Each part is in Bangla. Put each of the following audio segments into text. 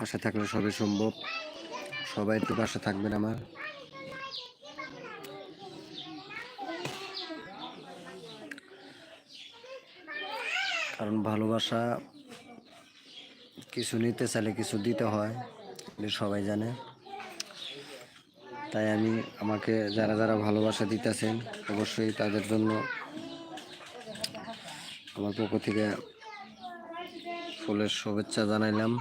পাশে থাকলে সবই সম্ভব। সবাই একটু পাশে থাকবেন আমার। কারণ ভালোবাসা কিছু নিতে চাইলে কিছু দিতে হয়, সবাই জানে। তাই আমাকে যারা যারা ভালোবাসা দিতেছেন অবশ্যই তাদের জন্য আমার পক্ষ থেকে ফুলের শুভেচ্ছা জানাইলাম।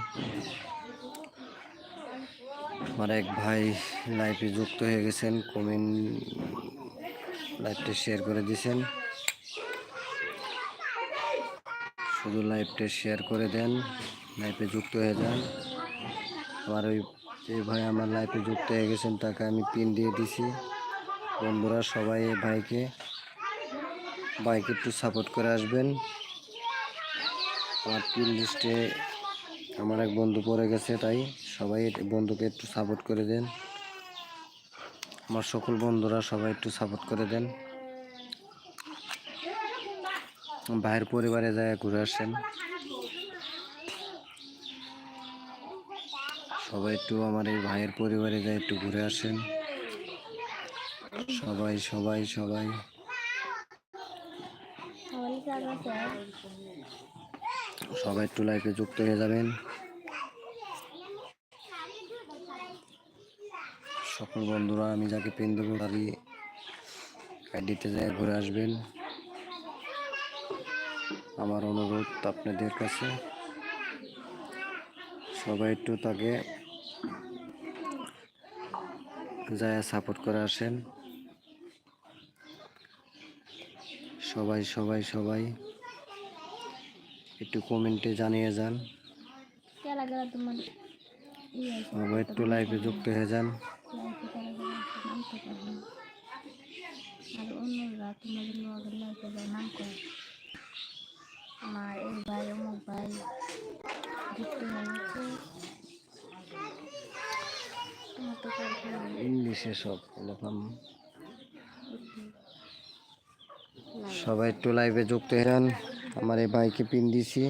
আমার এক ভাই লাইভে যুক্ত হয়ে গেছেন, কমেন্ট লাইভটা শেয়ার করে দিয়েছেন। শুধু লাইভটা শেয়ার করে দেন, লাইভে যুক্ত হয়ে যান। আমার যে ভাই আমার লাইভে যুক্ত হয়ে গেছেন তাকে আমি পিন দিয়ে দিছি। বন্ধুরা সবাই এই ভাইকে একটু সাপোর্ট করে আসবেন। আমার পিন লিস্টে আমার এক বন্ধু পড়ে গেছে, তাই সবাই বন্ধুকে একটু সাপোর্ট করে দেন। আমার সকল বন্ধুরা সবাই একটু সাপোর্ট করে দেন। ভাইয়ের পরিবারে যায় ঘুরে আসেন। সবাই একটু আমার এই ভাইয়ের পরিবারে যায় একটু ঘুরে আসেন। সবাই সবাই সবাই সবাই একটু লাইভে যুক্ত হয়ে যাবেন। সকল বন্ধুরা আমি যাকে পিন দেবো তারই আইডিতে যায় ঘুরে আসবেন। আমার অনুরোধ আপনাদের কাছে, সবাই একটু তাকে যায় সাপোর্ট করে আসেন। সবাই সবাই সবাই একটু কমেন্টে জানিয়ে যান। সবাই একটু লাইভে যুক্ত হয়ে যান। আমার এই ভাই অমুক ভাই ইংলিশে সব সবাই একটু লাইভে যুক্ত হয়ে যান। আমার এই ভাইকে পিন দিছি।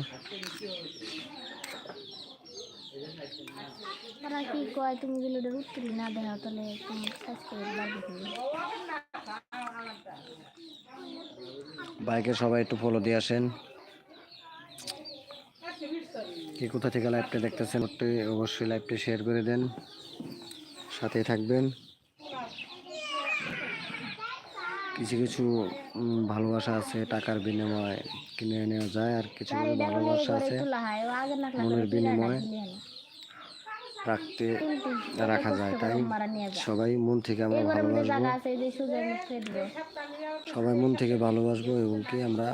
তারা কি কয় তুমি যদি ওদের উত্তর না দেওয়া তাহলে তুমি বাইকে সবাই একটু ফলো দিয়ে আসেন। কি কোথা থেকে লাইভটা দেখতেছেন অবশ্যই লাইভটা শেয়ার করে দেন, সাথেই থাকবেন। কিছু কিছু ভালোবাসা আছে টাকার বিনিময়ে কিনে নেওয়া যায়, আর কিছু কিছু ভালোবাসা আছে মনের বিনিময়ে রাখা যায়। তাই সবাই মন থেকে আমরা ভালোবাসবো, সবাই মন থেকে ভালোবাসবো এবং কি আমরা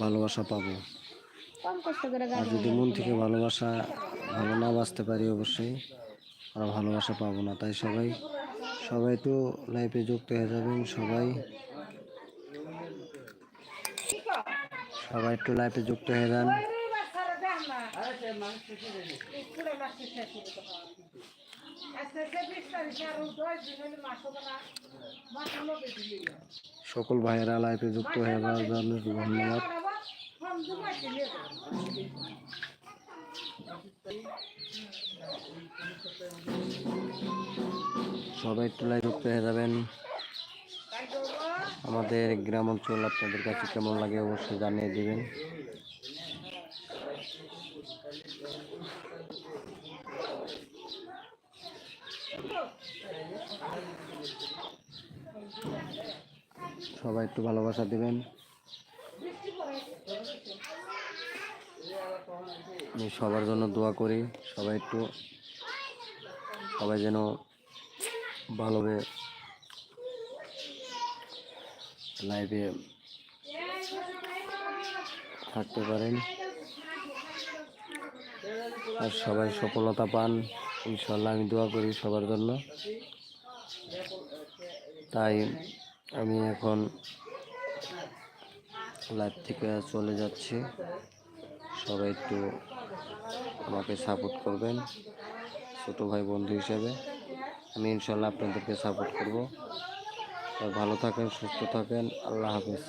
ভালোবাসা পাবো। আর যদি মন থেকে ভালো না বাসতে পারি অবশ্যই আমরা ভালোবাসা পাবো না। তাই সবাই একটু লাইফে যুক্ত হয়ে যাবেন। সবাই একটু লাইফে যুক্ত হয়ে যান। সকল ভাইয়েরা লাইফে যুক্ত হয়ে যাওয়ার জন্য ধন্যবাদ। সবাই একটু লাইভে যুক্ত হয়ে যাবেন। আমাদের গ্রাম অঞ্চল আপনাদের কাছে কেমন লাগে অবশ্যই জানিয়ে দিবেন। সবাই একটু ভালোবাসা দিবেন। আমি সবার জন্য দোয়া করি, সবাই যেন ভালোভাবে লাইভে থাকতে পারেন আর সবাই সফলতা পান ইনশাল্লাহ। আমি দোয়া করি সবার জন্য। তাই আমি এখন লাইভ থেকে চলে যাচ্ছি। সবাই একটু আমাকে সাপোর্ট করবেন, ছোট ভাই বন্ধু হিসেবে আমি ইনশাল্লাহ আপনাদেরকে সাপোর্ট করব। ভালো থাকেন, সুস্থ থাকেন, আল্লাহ হাফেজ।